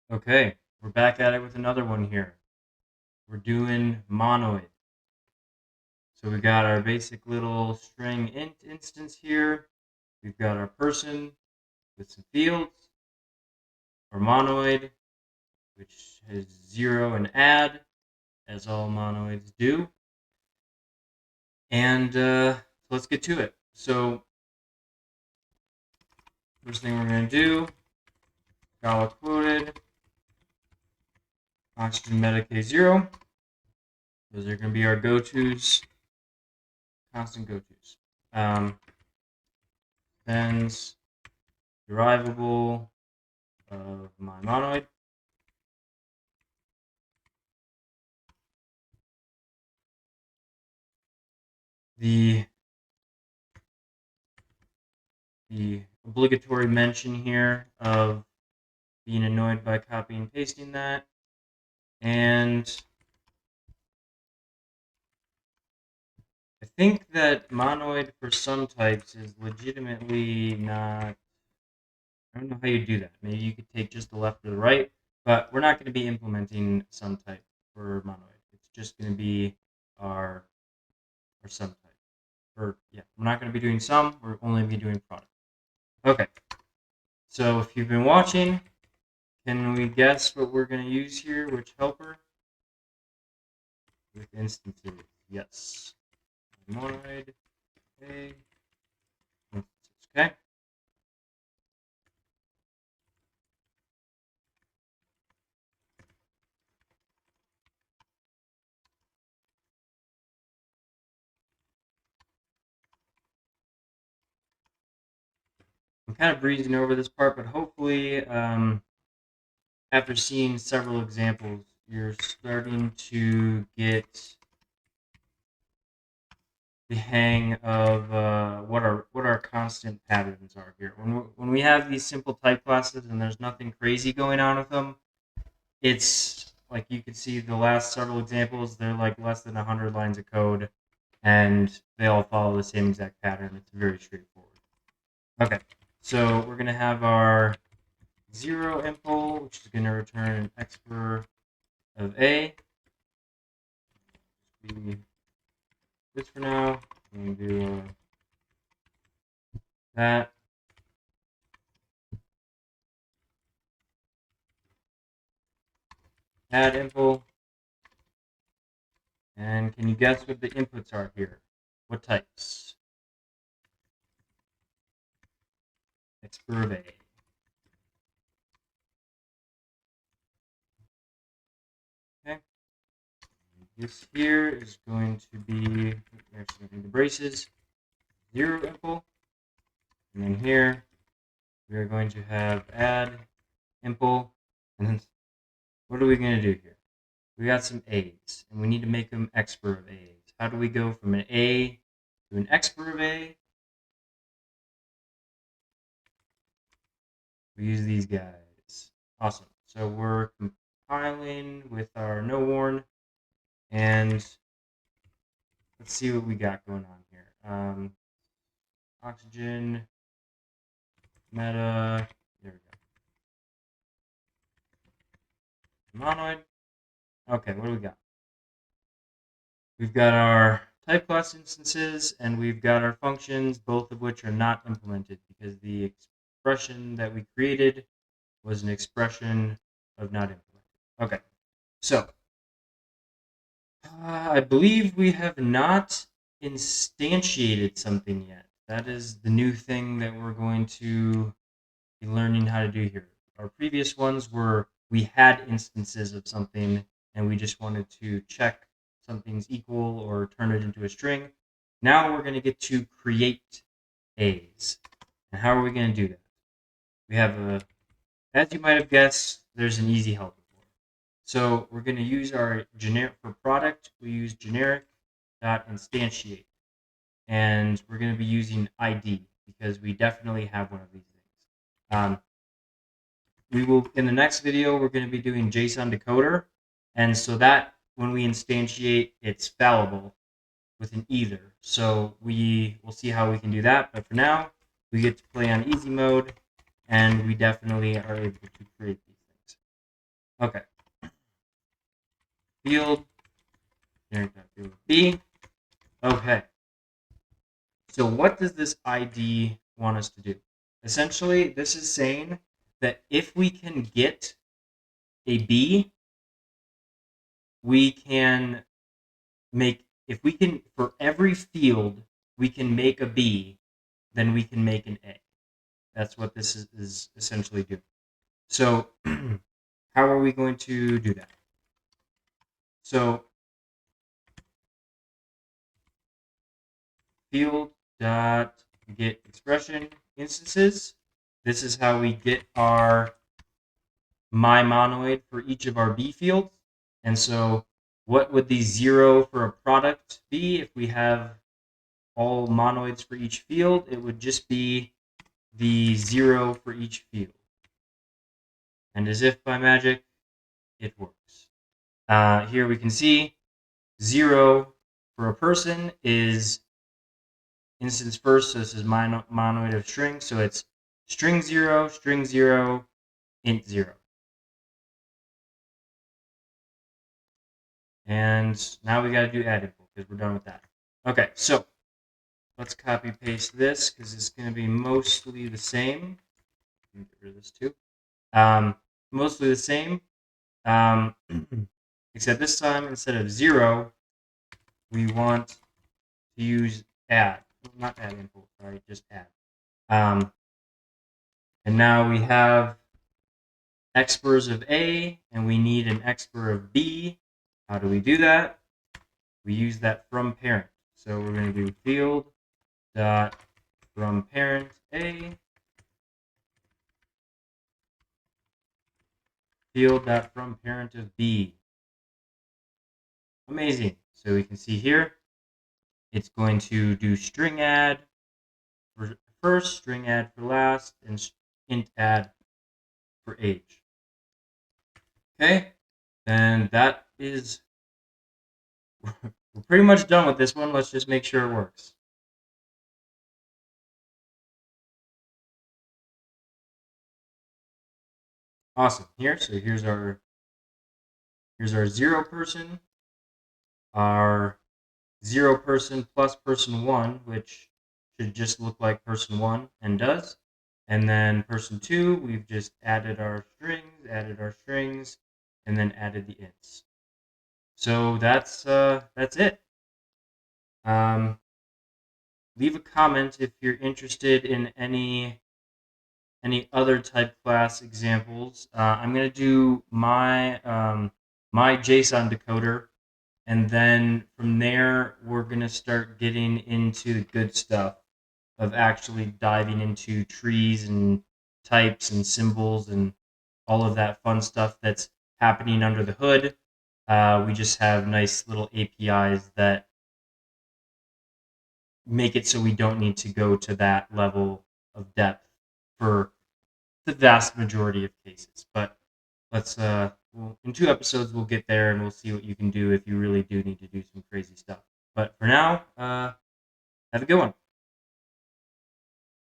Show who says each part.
Speaker 1: Okay, we're back at it with another one here. We're doing Monoid. So we got our basic little string int instance here. We've got our person with some fields, our monoid, which has 0 and add, as all monoids do. And let's get to it. So first thing we're going to do, Scala quoted, oxygen meta k0. Those are going to be our go-tos, constant go-tos. Thens derivable of my monoid. The obligatory mention here of being annoyed by copying and pasting that, and I think that monoid for some types is legitimately not. I don't know how you do that. Maybe you could take just the left or the right, but we're not going to be implementing some type for monoid. It's just going to be our sum type. Or yeah, we're not going to be doing sum. We're only going to be doing product. Okay. So if you've been watching, can we guess what we're going to use here? Which helper? With instances. Yes. Monoid. Okay. Okay. I'm kind of breezing over this part, but hopefully, after seeing several examples, you're starting to get the hang of what our constant patterns are here. When we have these simple type classes and there's nothing crazy going on with them, it's like you can see the last several examples. They're like less than 100 lines of code, and they all follow the same exact pattern. It's very straightforward. Okay, so we're gonna have our 0 impl, which is gonna return an expr of a. This for now. I'm gonna do that. Add impl. And can you guess what the inputs are here? What types? Expr of a. Okay. This here is going to be, actually the braces, 0 impl. And then here, we are going to have add impl. And then what are we going to do here? We got some a's, and we need to make them expr of a's. How do we go from an a to an expr of a? We use these guys. Awesome. So we're compiling with our no warn, and let's see what we got going on here. Oxygen, meta, there we go. Monoid. Okay, what do we got? We've got our type class instances, and we've got our functions, both of which are not implemented because the expression that we created was an expression of not implemented. Okay, so I believe we have not instantiated something yet. That is the new thing that we're going to be learning how to do here. Our previous ones were we had instances of something and we just wanted to check something's equal or turn it into a string. Now we're going to get to create A's. And how are we going to do that? We have a, as you might have guessed, there's an easy helper for it. So we're going to use our generic for product. We use generic.instantiate. And we're going to be using ID because we definitely have one of these things. We will, in the next video, we're going to be doing JSON decoder. And so that when we instantiate, it's fallible with an either. So we will see how we can do that. But for now, we get to play on easy mode, and we definitely are able to create these things. Okay. Field B. Okay. So what does this ID want us to do? Essentially, this is saying that if we can get a B, we can for every field we can make a B, then we can make an A. That's what this is essentially doing. So how are we going to do that? So field dot get expression instances. This is how we get our my monoid for each of our B fields. And so what would the 0 for a product be if we have all monoids for each field? It would just be the 0 for each field. And as if by magic, it works. Here we can see 0 for a person is instance first, so this is monoid of string, so it's string 0, int 0. And now we got to do add because we're done with that. Okay, so let's copy paste this because it's going to be mostly the same. Get rid of this too. Mostly the same, except this time instead of 0, we want to use add. Not add input, sorry, just add. And now we have expers of A, and we need an exper of B. How do we do that? We use that from parent. So we're going to do field dot from parent A, field dot from parent of B. Amazing. So we can see here, it's going to do string add for first, string add for last, and int add for age. Okay, then that is, we're pretty much done with this one. Let's just make sure it works. Awesome. Here's our 0 person, our 0 person plus person 1, which should just look like person 1 and does. And then person 2, we've just added our strings, and then added the ints. So that's it. Leave a comment if you're interested in any other type class examples. I'm gonna do my my JSON decoder, and then from there we're gonna start getting into the good stuff of actually diving into trees and types and symbols and all of that fun stuff that's happening under the hood. We just have nice little APIs that make it so we don't need to go to that level of depth for the vast majority of cases. But let's in 2 episodes we'll get there and we'll see what you can do if you really do need to do some crazy stuff. But for now, have a good one.